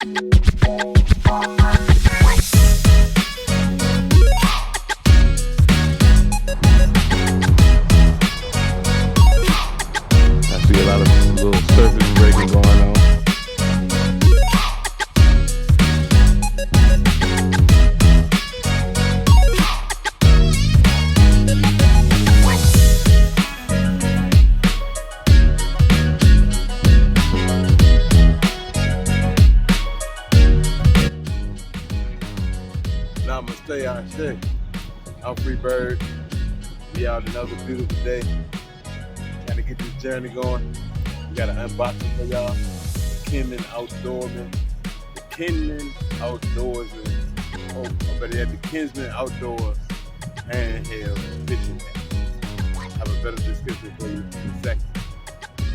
I see a lot of little surface breaking going on. Namaste, Ashe. I'm Free Bird. We out another beautiful day. Trying to get this journey going. We got an unboxing for y'all. WAKEMAN Outdoorman. The Kinman Outdoorsman. Oh, better yet, the Kinsman Outdoors handheld fishing net. I have a better description for you in a second.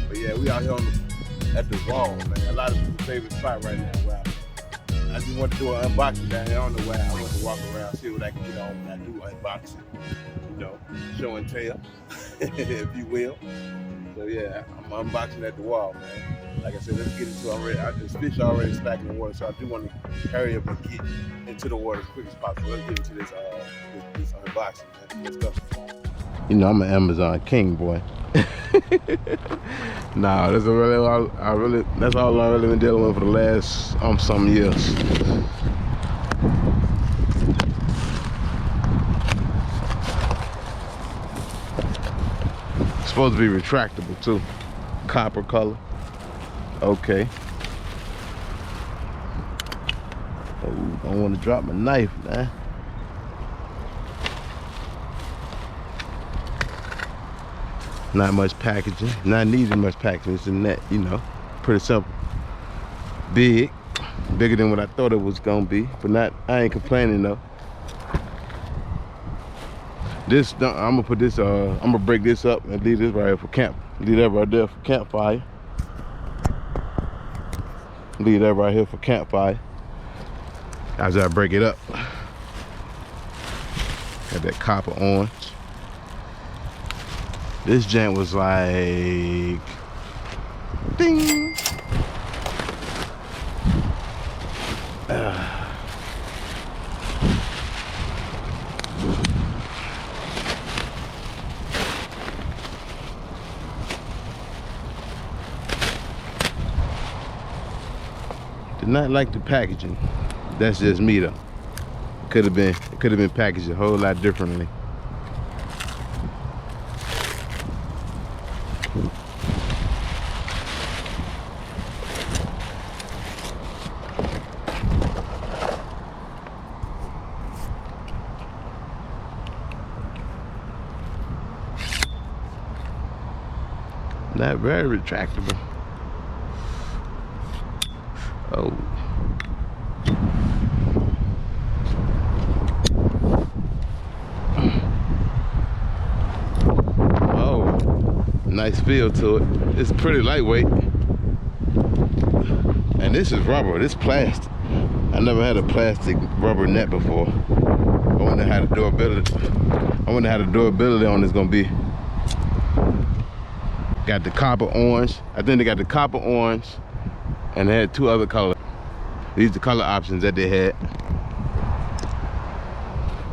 But yeah, we out here at the wall, man. A lot of people's favorite spot right now where I'm at. I just want to do an unboxing down here. I don't know why. I want to walk around, see what I can get on when I do unboxing. You know, show and tell, if you will. So yeah, I'm unboxing at the wall, man. Like I said, let's get into it. This fish already stuck in the water, so I do want to hurry up and get into the water as quick as possible. Let's get into this unboxing, man. Let's go. You know, I'm an Amazon king, boy. Nah, that's that's all I've really been dealing with for the last some years. It's supposed to be retractable too. Copper color. Okay. Oh, don't want to drop my knife, man. Not much packaging, not needing much packaging. It's a net, you know, pretty simple. Bigger than what I thought it was gonna be, but I ain't complaining though. I'm gonna put this, I'm gonna break this up and leave this right here for camp. Leave that right there for campfire. Leave that right here for campfire. As I break it up. Got that copper orange. This gent was like, ding. Did not like the packaging. That's just me though. It could have been packaged a whole lot differently. Not very retractable. Oh. Oh, nice feel to it. It's pretty lightweight. And this is rubber, this plastic. I never had a plastic rubber net before. I wonder how the durability on this gonna be. Got the copper orange. I think they got the copper orange, and they had two other colors. These are the color options that they had.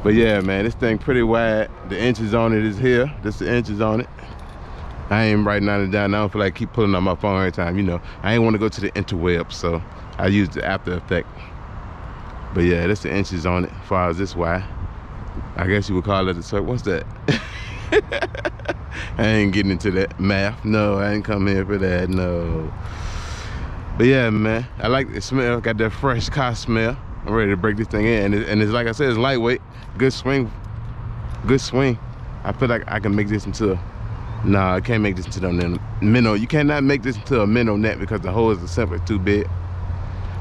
But yeah, man, this thing pretty wide. The inches on it is here. This the inches on it. I ain't writing none of it down. I don't feel like keep pulling on my phone every time. You know, I ain't want to go to the interweb, so I use the After Effect. But yeah, that's the inches on it as far as this wide. I guess you would call it a circle. What's that? I ain't getting into that math. No, I ain't come here for that. No. But yeah, man, I like the smell. Got that fresh cotton smell. I'm ready to break this thing in, and it's like I said, it's lightweight. Good swing. Good swing. I feel like I can make this into a. Nah, I can't make this into a minnow. You cannot make this into a minnow net because the hole is simply too big.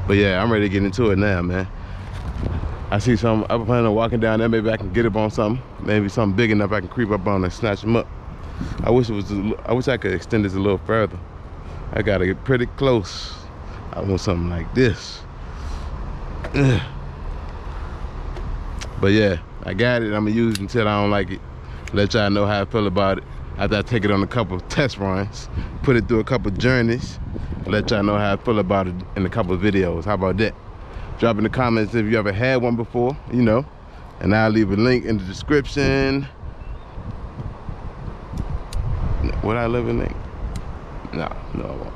But yeah, I'm ready to get into it now, man. I see some. I'm planning on walking down there. Maybe I can get up on something. Maybe something big enough I can creep up on and snatch them up. I wish I could extend this a little further. I gotta get pretty close. I want something like this. Ugh. But yeah, I got it. I'm gonna use it until I don't like it. Let y'all know how I feel about it. after I take it on a couple of test runs, put it through a couple of journeys, let y'all know how I feel about it in a couple of videos. How about that? Drop in the comments if you ever had one before, you know, and I'll leave a link in the description. Would I leave a link? No, I won't.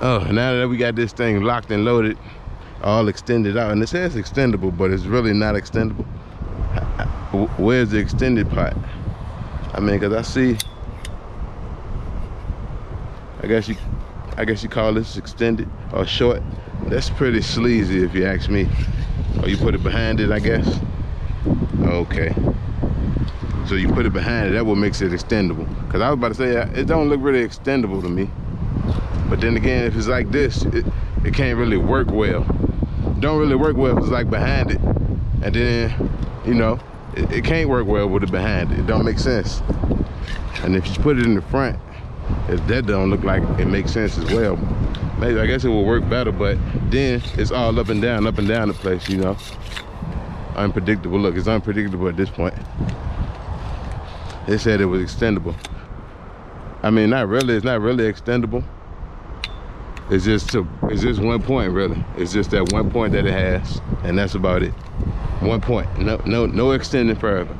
Oh, now that we got this thing locked and loaded, all extended out, and it says extendable, but it's really not extendable. Where's the extended part? I mean, cause I see, I guess you call this extended or short. That's pretty sleazy if you ask me. Or you put it behind it, I guess. Okay. So you put it behind it, that what makes it extendable. Cause I was about to say, it don't look really extendable to me. But then again, if it's like this, it can't really work well. It don't really work well if it's like behind it. And then, you know, it can't work well with it behind it. It don't make sense. And if you put it in the front, that don't look like it makes sense as well. Maybe, I guess it will work better, but then it's all up and down the place, you know. Unpredictable. Look, it's unpredictable at this point. They said it was extendable. I mean, not really. It's not really extendable. It's just one point, really. It's just that one point that it has, and that's about it. One point. No extending further.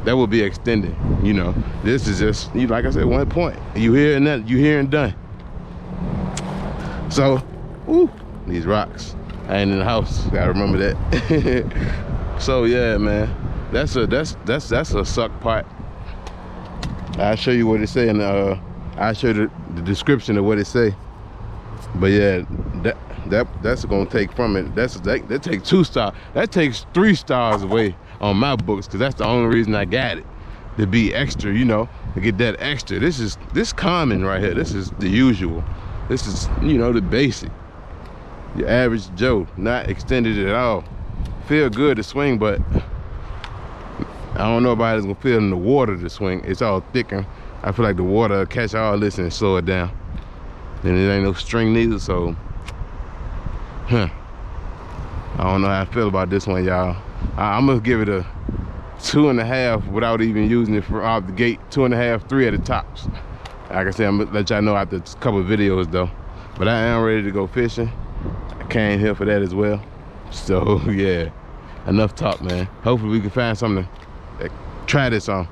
That would be extending, you know. This is just, like I said, one point. You here and that, you here and done. So, ooh, these rocks. I ain't in the house. Gotta remember that. So yeah, man, that's a suck part. I'll show you what it say, and I'll show you the description of what it say. But yeah, that's gonna take from it. That takes 2 stars. That takes 3 stars away on my books, because that's the only reason I got it, to be extra, you know, to get that extra. This common right here. This is the usual. This is, you know, the basic. Your average Joe, not extended at all. Feel good to swing, but I don't know about it's gonna feel in the water to swing. It's all thicker. I feel like the water will catch all this and slow it down. And it ain't no string neither, so I don't know how I feel about this one, y'all. I'm gonna give it a 2.5 without even using it for off the gate. 2.5, 3 at the tops. Like I said, I'm gonna let y'all know after a couple of videos though. But I am ready to go fishing. I came here for that as well. So yeah, enough talk, man. Hopefully we can find something to try this on.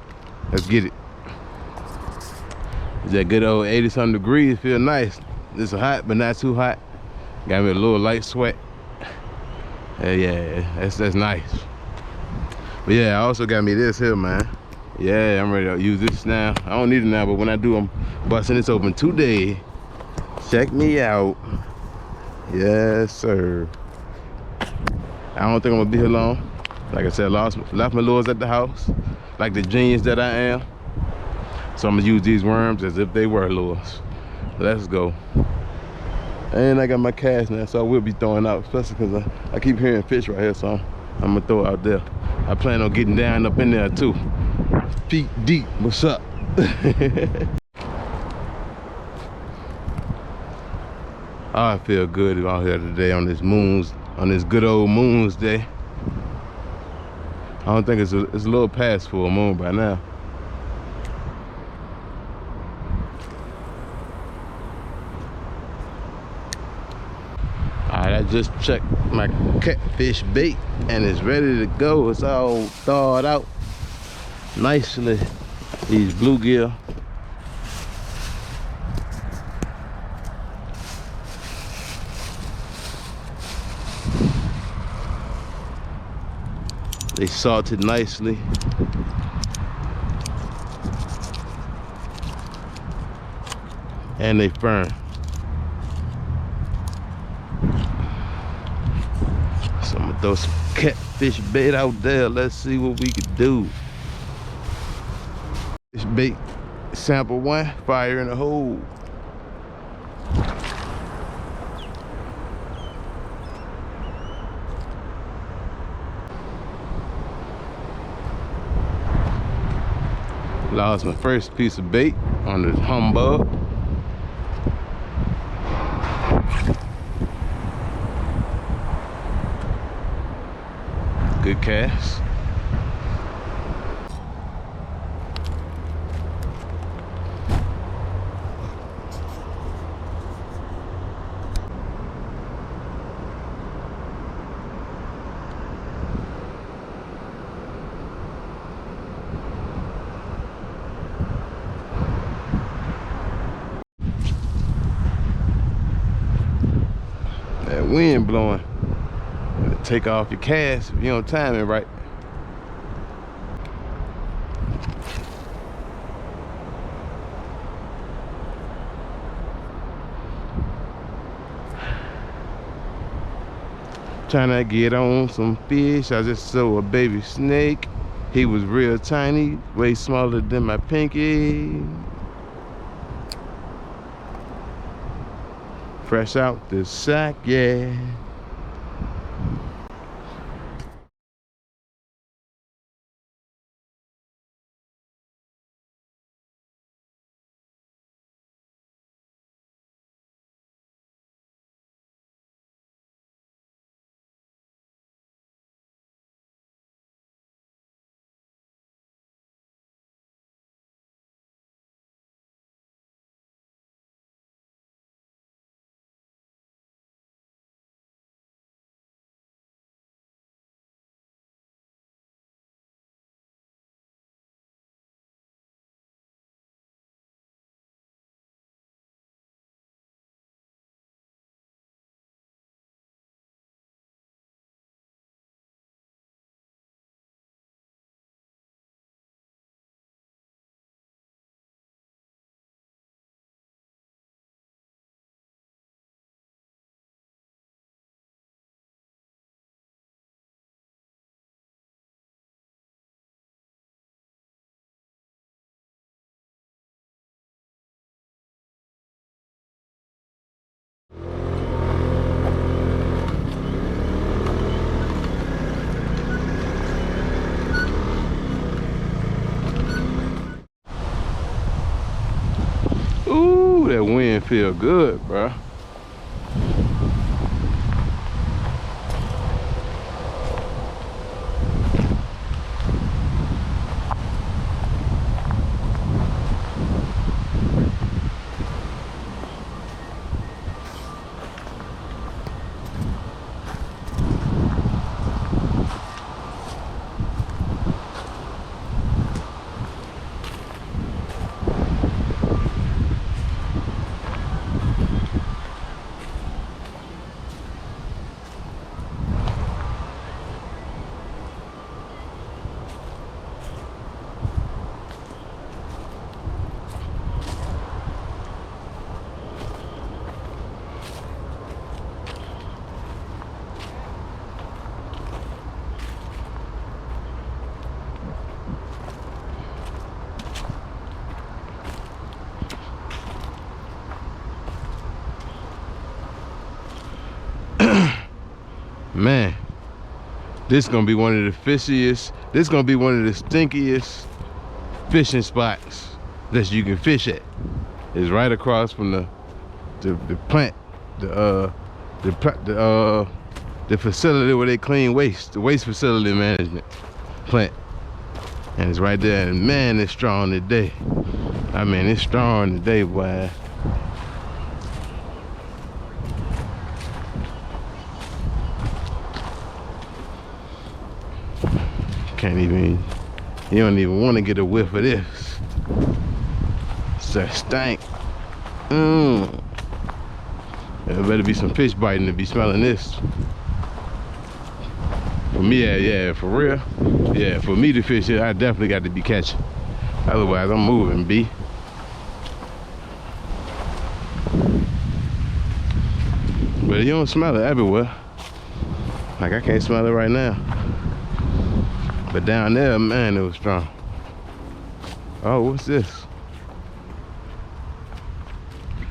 Let's get it. It's that good old 80-something degrees. Feel nice. It's hot, but not too hot. Got me a little light sweat. Yeah, that's nice. But yeah, I also got me this here, man. Yeah, I'm ready to use this now. I don't need it now, but when I do, I'm busting this open today. Check me out. Yes, sir. I don't think I'm gonna be here long. Like I said, left my lures at the house, like the genius that I am. So I'm gonna use these worms as if they were lures. Let's go. And I got my cast now, so I will be throwing out, especially because I keep hearing fish right here, so I'm gonna throw it out there. I plan on getting down up in there too. Feet deep, what's up? I feel good out here today on this good old moon's day. I don't think it's a little past full moon by now. Alright, I just checked my catfish bait and it's ready to go. It's all thawed out nicely. These bluegill. They salted nicely. And they firm. So I'm gonna throw some catfish bait out there. Let's see what we can do. Fish bait sample 1, fire in the hole. Lost my first piece of bait on the humbug. cast. That wind blowing. Take off your cast if you don't time it right. Trying to get on some fish. I just saw a baby snake. He was real tiny, way smaller than my pinky. Fresh out the sack, yeah. Ooh, that wind feel good, bro. Man, this is gonna be one of the fishiest, this is gonna be one of the stinkiest fishing spots that you can fish at. It's right across from the plant, the facility where they clean waste, the waste facility management plant. And it's right there, and man, it's strong today. I mean, it's strong today, boy. Can't even, you don't even want to get a whiff of this. It's a stank. There better be some fish biting to be smelling this. For me, yeah, for real. Yeah, for me to fish it, I definitely got to be catching. Otherwise, I'm moving, B. But you don't smell it everywhere. Like, I can't smell it right now. But down there, man, it was strong. Oh, what's this?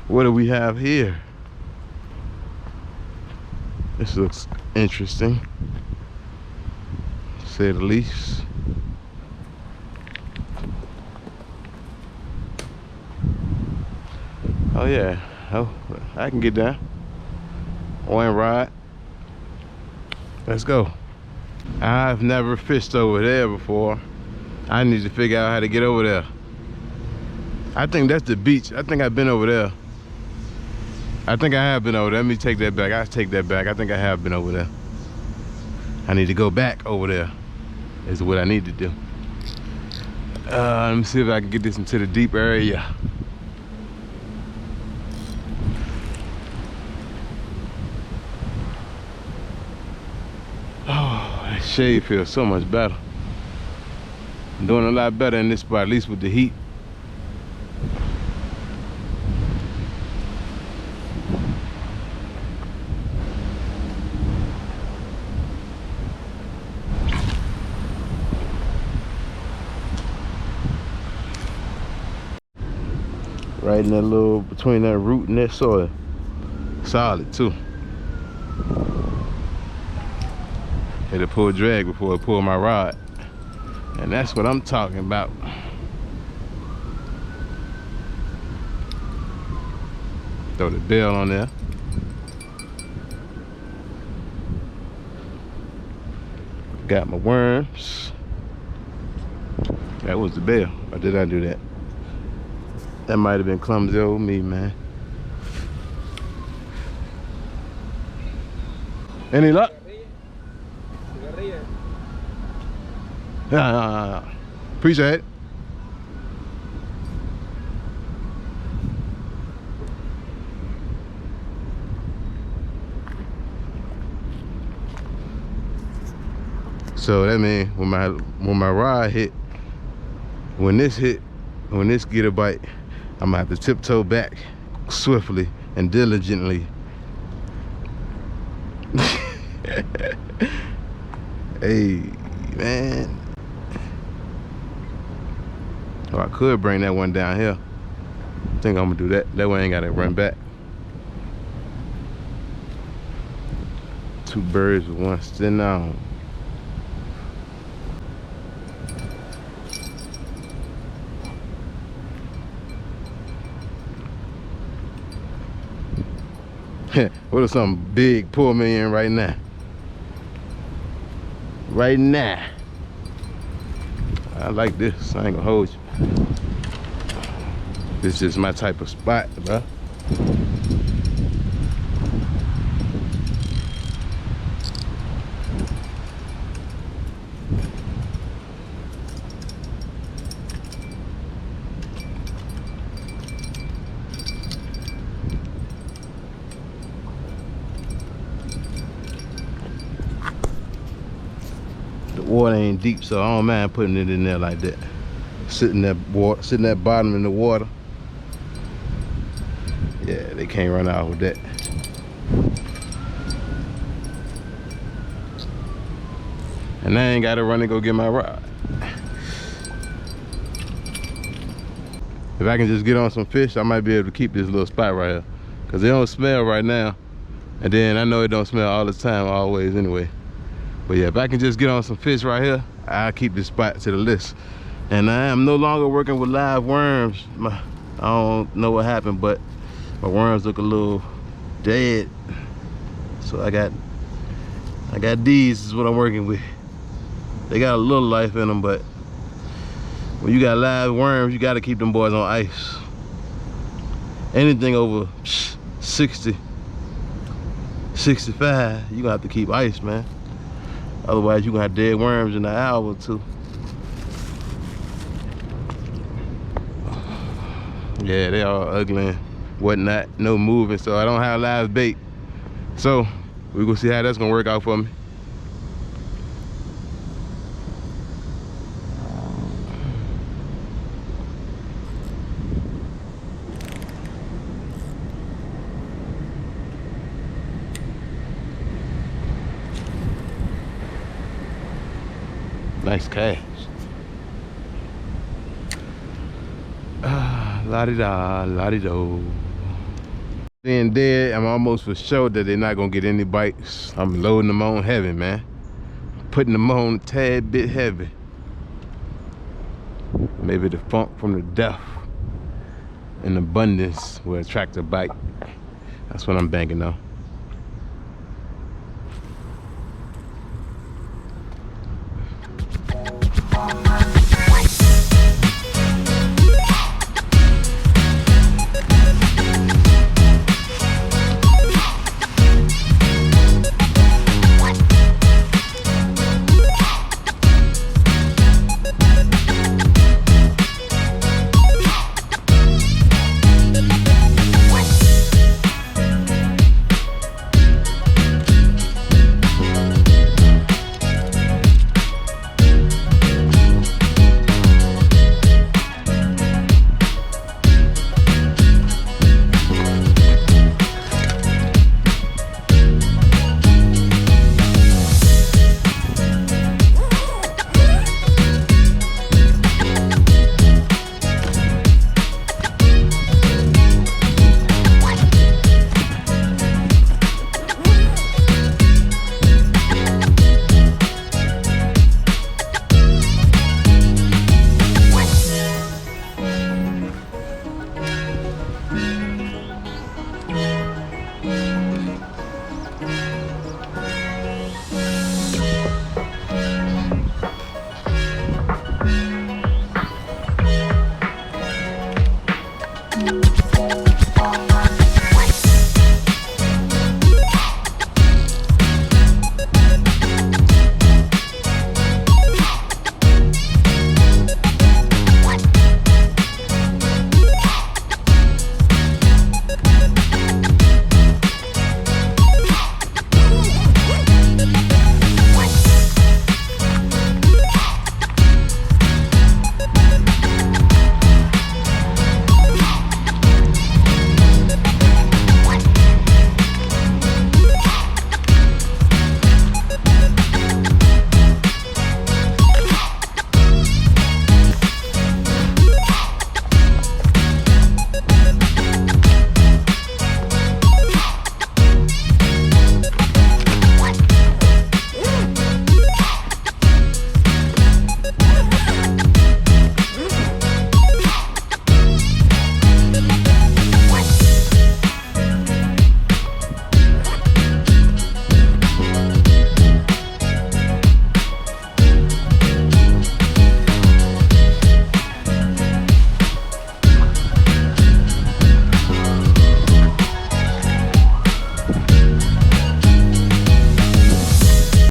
What do we have here? This looks interesting, to say the least. Oh yeah, oh, I can get down. One ride. Let's go. I've never fished over there before. I need to figure out how to get over there. I think that's the beach. I think I've been over there. I think I have been over there. Let me take that back. I take that back. I think I have been over there. I need to go back over there is what I need to do. Let me see if I can get this into the deep area. Oh, that shade feels so much better. I'm doing a lot better in this spot, at least with the heat. Right in that little, between that root and that soil. Solid too. Had to pull drag before I pull my rod. And that's what I'm talking about. Throw the bell on there. Got my worms. That was the bell. Or did I do that? That might have been clumsy old me, man. Any luck? Yeah. Appreciate it. So that means when my rod hit, when this get a bite, I'm gonna have to tiptoe back swiftly and diligently. Hey, man. Oh, I could bring that one down here. I think I'm gonna do that. That way I ain't gotta run back. Two birds with one stone on. What if something big pull me in right now? Right now. I like this. I ain't gonna hold you. This is my type of spot, bro. The water ain't deep, so I don't mind putting it in there like that. Sitting that bottom in the water. Yeah, they can't run out with that. And I ain't gotta run and go get my rod. If I can just get on some fish, I might be able to keep this little spot right here. Cause it don't smell right now. And then I know it don't smell all the time, always anyway. But yeah, if I can just get on some fish right here, I'll keep this spot to the list. And I am no longer working with live worms. I don't know what happened, but my worms look a little dead. So I got these is what I'm working with. They got a little life in them, but when you got live worms, you gotta keep them boys on ice. Anything over 60, 65, you gonna have to keep ice, man. Otherwise, you gonna have dead worms in an hour or two. Yeah, they all ugly and whatnot, no moving, so I don't have live bait. So, we're gonna see how that's gonna work out for me. Nice cash. La-di-da, la-di-do. Being dead, I'm almost for sure that they're not gonna get any bites. I'm loading them on heavy, man. Putting them on a tad bit heavy. Maybe the funk from the death and abundance will attract a bite. That's what I'm banking on.